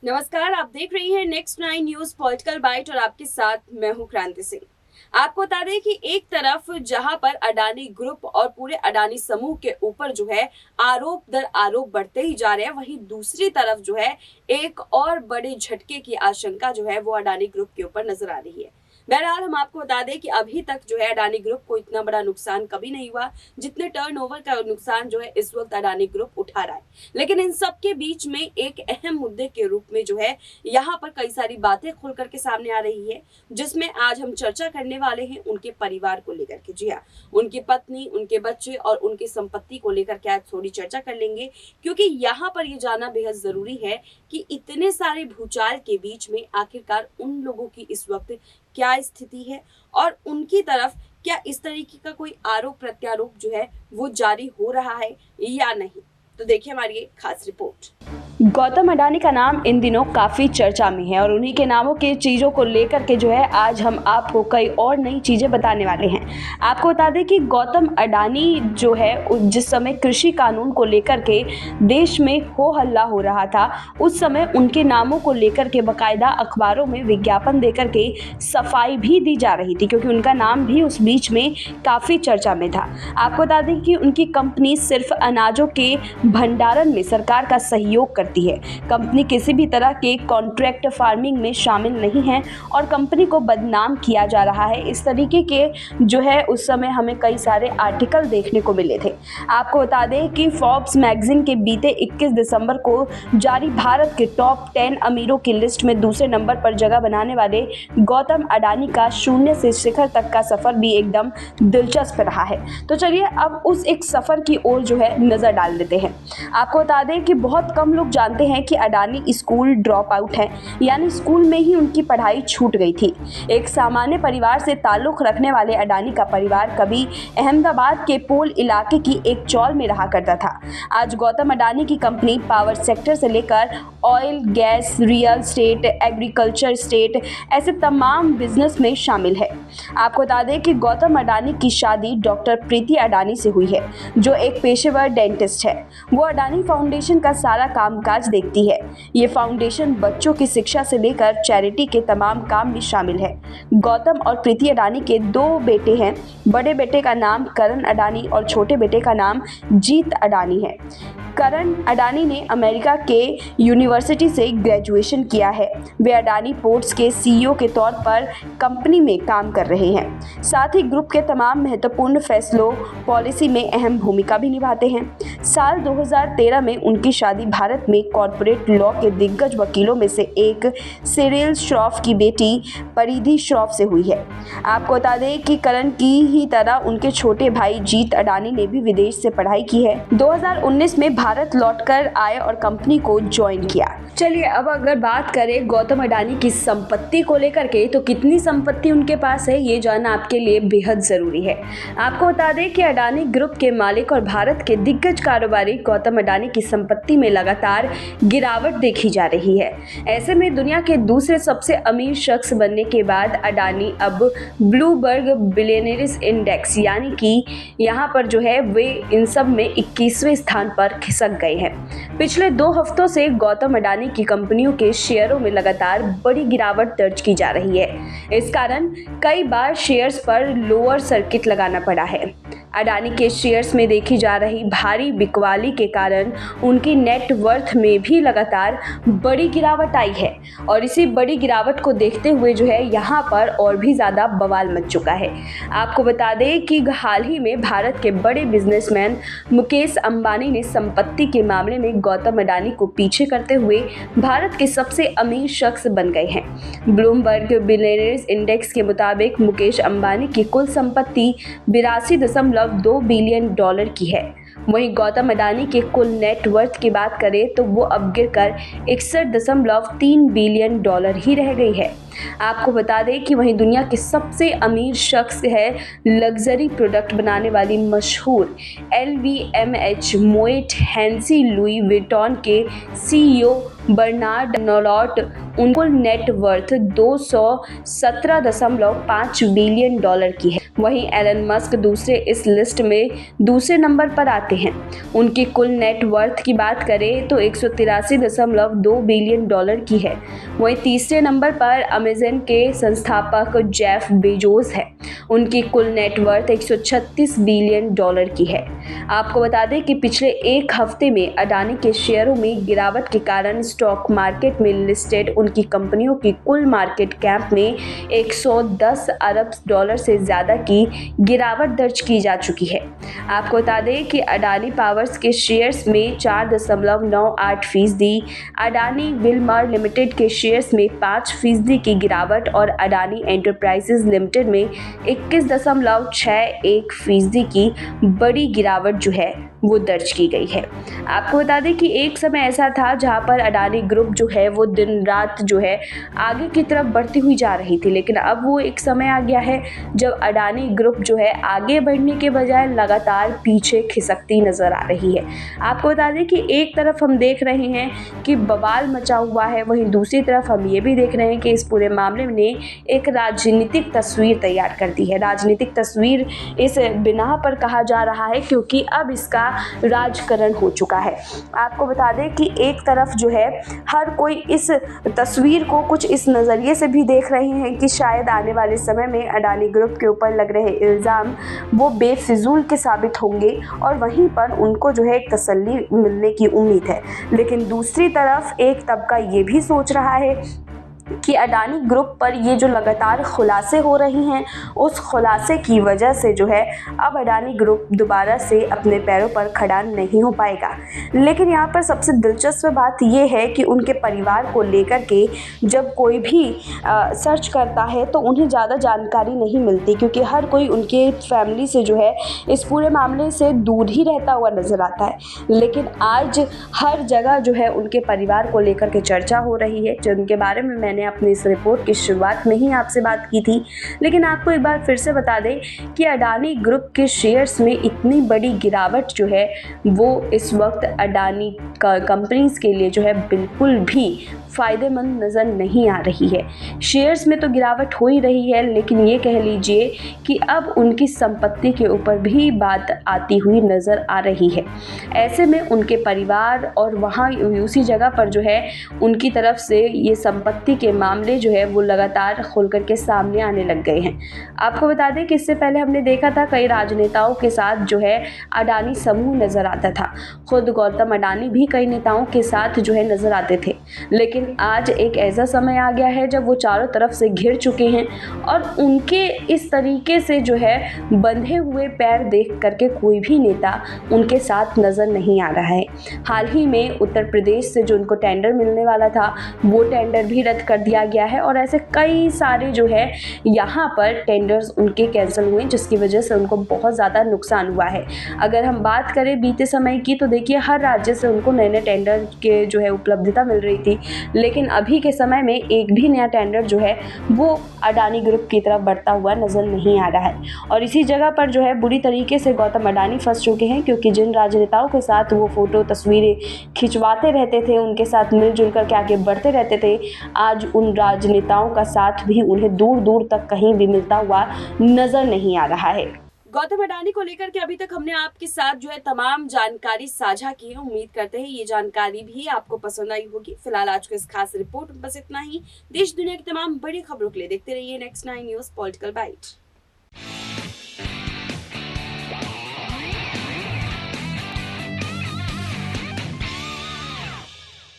नमस्कार, आप देख रही हैं नेक्स्ट 9 न्यूज पॉलिटिकल बाइट और आपके साथ मैं हूं क्रांति सिंह। आपको बता दें कि एक तरफ जहां पर अडानी ग्रुप और पूरे अडानी समूह के ऊपर जो है आरोप दर आरोप बढ़ते ही जा रहे हैं, वहीं दूसरी तरफ जो है एक और बड़े झटके की आशंका जो है वो अडानी ग्रुप के ऊपर नजर आ रही है। बहरहाल हम आपको बता दें कि अभी तक जो है अडानी ग्रुप को इतना बड़ा नुकसान कभी नहीं हुआ जितने टर्नओवर का नुकसान जो है इस वक्त अडानी ग्रुप उठा रहा है। लेकिन इन सब के बीच में एक अहम मुद्दे के रूप में जो है यहाँ पर कई सारी बातें खुल करके सामने आ रही है, जिसमें आज हम चर्चा करने वाले हैं उनके परिवार को लेकर के। जी हाँ, उनकी पत्नी, उनके बच्चे और उनकी संपत्ति को लेकर के आज थोड़ी चर्चा कर लेंगे, क्योंकि यहाँ पर ये जानना बेहद जरूरी है कि इतने सारे भूचाल के बीच में आखिरकार उन लोगों की इस वक्त क्या स्थिति है और उनकी तरफ क्या इस तरीके का कोई आरोप प्रत्यारोप जो है वो जारी हो रहा है या नहीं। तो देखिए हमारी एक खास रिपोर्ट। गौतम अडानी का नाम इन दिनों काफ़ी चर्चा में है और उन्हीं के नामों के चीज़ों को लेकर के जो है आज हम आपको कई और नई चीज़ें बताने वाले हैं। आपको बता दें कि गौतम अडानी जो है जिस समय कृषि कानून को लेकर के देश में हो हल्ला हो रहा था, उस समय उनके नामों को लेकर के बाकायदा अखबारों में विज्ञापन देकर के सफाई भी दी जा रही थी, क्योंकि उनका नाम भी उस बीच में काफ़ी चर्चा में था। आपको बता दें कि उनकी कंपनी सिर्फ अनाजों के भंडारण में सरकार का सहयोग करती है। कंपनी किसी भी तरह के कॉन्ट्रैक्ट फार्मिंग में शामिल नहीं है और कंपनी को बदनाम किया जा रहा है। इस तरीके के जो है उस समय हमें कई सारे आर्टिकल देखने को मिले थे। आपको बता दें कि फोर्ब्स मैगजीन के बीते 21 दिसंबर को जारी भारत के टॉप 10 अमीरों की लिस्ट में दूसरे नंबर पर जगह बनाने वाले गौतम अडानी का शून्य से शिखर तक का सफर भी एकदम दिलचस्प रहा है। तो चलिए अब उस एक सफर की ओर जो है नजर डाल देते हैं। आपको बता दें कि बहुत कम लोग जानते हैं कि अडानी स्कूल ड्रॉप आउट है, यानी स्कूल में ही उनकी पढ़ाई छूट गई थी। एक सामान्य परिवार से ताल्लुक़ रखने वाले अडानी का परिवार कभी अहमदाबाद के पोल इलाके की एक चौल में रहा करता था। आज गौतम अडानी की कंपनी पावर सेक्टर से लेकर oil, gas, real estate, agriculture state, ऐसे तमाम बिजनेस में शामिल है। आपको बता दें कि गौतम अडानी की शादी डॉक्टर प्रीति अडानी से हुई है, जो एक पेशेवर डेंटिस्ट है। वो अडानी फाउंडेशन का सारा कामकाज देखती है। ये फाउंडेशन बच्चों की शिक्षा से लेकर चैरिटी के तमाम काम में शामिल है। गौतम और प्रीति अडानी के 2 बेटे हैं। बड़े बेटे का नाम करण अडानी और छोटे बेटे का नाम जीत अडानी है। करण अडानी ने अमेरिका के यूनिवर्सिटी से ग्रेजुएशन किया है। वे अडानी पोर्ट्स के सीईओ के तौर पर कंपनी में काम कर रहे हैं। साथ ही ग्रुप के तमाम महत्वपूर्ण फैसलों, पॉलिसी में अहम भूमिका भी निभाते हैं। साल 2013 में उनकी शादी भारत में कॉर्पोरेट लॉ के दिग्गज वकीलों में से एक सिरिल श्रॉफ की बेटी परिधि श्रॉफ से हुई है। आपको बता दें कि करण की ही तरह उनके छोटे भाई जीत अडानी ने भी विदेश से पढ़ाई की है। 2019 में भारत लौटकर आए और कंपनी को ज्वाइन किया। चलिए अब अगर बात करें गौतम अडानी की संपत्ति को लेकर के, तो कितनी संपत्ति उनके पास है ये जानना आपके लिए बेहद जरूरी है। आपको बता दें कि अडानी ग्रुप के मालिक और भारत के दिग्गज कारोबारी गौतम अडानी की संपत्ति में लगातार गिरावट देखी जा रही है। ऐसे में दुनिया के दूसरे सबसे अमीर शख्स बनने के बाद अडानी अब ब्लूमबर्ग बिलियनियर्स इंडेक्स यानी कि यहाँ पर जो है वे इन सब में 21वें स्थान पर खिसक गए हैं। पिछले 2 हफ्तों से गौतम अडानी की कंपनियों के शेयरों में लगातार बड़ी गिरावट दर्ज की जा रही है। इस कारण कई बार शेयर्स पर लोअर सर्किट लगाना पड़ा है। अडानी के शेयर्स में देखी जा रही भारी बिकवाली के कारण उनकी नेट वर्थ में भी लगातार बड़ी गिरावट आई है और इसी बड़ी गिरावट को देखते हुए जो है यहाँ पर और भी ज़्यादा बवाल मच चुका है। आपको बता दें कि हाल ही में भारत के बड़े बिजनेसमैन मुकेश अंबानी ने संपत्ति के मामले में गौतम अडानी को पीछे करते हुए भारत के सबसे अमीर शख्स बन गए हैं। ब्लूमबर्ग बिलियनियर्स इंडेक्स के मुताबिक मुकेश अंबानी की कुल संपत्ति 82.2 बिलियन डॉलर की है। वहीं गौतम अडानी के कुल नेट वर्थ की बात करें तो वो अब गिरकर 61.3 बिलियन डॉलर ही रह गई है। आपको बता दें कि वहीं दुनिया के सबसे अमीर शख्स है लग्जरी प्रोडक्ट बनाने वाली मशहूर LVMH मोएट हेंसी लुई विटॉन के CEO बर्नार्ड नॉलॉट उनको नेट वर्थ 217.5 बिलियन डॉलर की है। वहीं एलन मस्क दूसरे इस लिस्ट में दूसरे नंबर पर आते हैं। उनकी कुल नेट वर्थ की बात करें तो 183.2 बिलियन डॉलर की है। वहीं तीसरे नंबर पर अमेज़न के संस्थापक जेफ बेजोस है। उनकी कुल नेट वर्थ 136 बिलियन डॉलर की है। आपको बता दें कि पिछले एक हफ्ते में अडानी के शेयरों में गिरावट के कारण स्टॉक मार्केट में लिस्टेड उनकी कंपनियों की कुल मार्केट कैप में 110 अरब डॉलर से ज़्यादा की गिरावट दर्ज की जा चुकी है। आपको बता दें कि अडानी पावर्स के शेयर्स में 4.98%, अडानी विल्मर लिमिटेड के शेयर्स में 5% की गिरावट और अडानी एंटरप्राइजेज लिमिटेड में 21.61% की बड़ी गिरावट जो है वो दर्ज की गई है। आपको बता दें कि एक समय ऐसा था जहां पर अडानी ग्रुप जो है वो दिन रात जो है आगे की तरफ बढ़ती हुई जा रही थी, लेकिन अब वो एक समय आ गया है जब अडानी ग्रुप जो है आगे बढ़ने के बजाय लगातार पीछे खिसकती नजर आ रही है। आपको बता दें कि एक तरफ हम देख रहे हैं कि बवाल मचा हुआ है, वहीं दूसरी तरफ हम ये भी देख रहे हैं कि इस पूरे मामले ने एक राजनीतिक तस्वीर तैयार कर दी है। राजनीतिक तस्वीर इस बिना पर कहा जा रहा है क्योंकि अब इसका राजकरण हो चुका है। आपको बता दें कि एक तरफ जो है हर कोई इस तस्वीर को कुछ इस नज़रिए से भी देख रहे हैं कि शायद आने वाले समय में अडानी ग्रुप के ऊपर लग रहे इल्ज़ाम वो बेफिजूल के साबित होंगे और वहीं पर उनको जो है एक तसल्ली मिलने की उम्मीद है। लेकिन दूसरी तरफ एक तबका ये भी सोच रहा है कि अडानी ग्रुप पर ये जो लगातार खुलासे हो रही हैं, उस खुलासे की वजह से जो है अब अडानी ग्रुप दोबारा से अपने पैरों पर खड़ा नहीं हो पाएगा। लेकिन यहाँ पर सबसे दिलचस्प बात ये है कि उनके परिवार को लेकर के जब कोई भी सर्च करता है तो उन्हें ज़्यादा जानकारी नहीं मिलती, क्योंकि हर कोई उनके फैमिली से जो है इस पूरे मामले से दूर ही रहता हुआ नज़र आता है। लेकिन आज हर जगह जो है उनके परिवार को लेकर के चर्चा हो रही है, जिनके बारे में मैंने अपनी इस रिपोर्ट की शुरुआत में ही आपसे बात की थी। लेकिन आपको एक बार फिर से बता दें कि अडानी ग्रुप के शेयर्स में इतनी बड़ी गिरावट जो है वो इस वक्त अडानी कंपनीज के लिए जो है बिल्कुल भी फ़ायदेमंद नज़र नहीं आ रही है। शेयर्स में तो गिरावट हो ही रही है, लेकिन ये कह लीजिए कि अब उनकी संपत्ति के ऊपर भी बात आती हुई नज़र आ रही है। ऐसे में उनके परिवार और वहाँ उसी जगह पर जो है उनकी तरफ से ये संपत्ति के मामले जो है वो लगातार खुल करके सामने आने लग गए हैं। आपको बता दें कि इससे पहले हमने देखा था कई राजनेताओं के साथ जो है अडानी समूह नज़र आता था। खुद गौतम अडानी भी कई नेताओं के साथ जो है नज़र आते थे। लेकिन आज एक ऐसा समय आ गया है जब वो चारों तरफ से घिर चुके हैं और उनके इस तरीके से जो है बंधे हुए पैर देख करके कोई भी नेता उनके साथ नज़र नहीं आ रहा है। हाल ही में उत्तर प्रदेश से जो उनको टेंडर मिलने वाला था वो टेंडर भी रद्द कर दिया गया है और ऐसे कई सारे जो है यहाँ पर टेंडर्स उनके कैंसिल हुए, जिसकी वजह से उनको बहुत ज़्यादा नुकसान हुआ है। अगर हम बात करें बीते समय की तो देखिए हर राज्य से उनको नए नए टेंडर के जो है उपलब्धता मिल रही थी, लेकिन अभी के समय में एक भी नया टेंडर जो है वो अडानी ग्रुप की तरफ बढ़ता हुआ नज़र नहीं आ रहा है। और इसी जगह पर जो है बुरी तरीके से गौतम अडानी फंस चुके हैं, क्योंकि जिन राजनेताओं के साथ वो फ़ोटो तस्वीरें खिंचवाते रहते थे, उनके साथ मिलजुल कर के आगे बढ़ते रहते थे, आज उन राजनेताओं का साथ भी उन्हें दूर दूर तक कहीं भी मिलता हुआ नज़र नहीं आ रहा है। गौतम अडानी को लेकर के अभी तक हमने आपके साथ जो है तमाम जानकारी साझा की है। उम्मीद करते हैं ये जानकारी भी आपको पसंद आई होगी। फिलहाल आज को इस खास रिपोर्ट में बस इतना ही। देश दुनिया की तमाम बड़ी खबरों के लिए देखते रहिए नेक्स्ट 9 न्यूज़ पॉलिटिकल बाइट।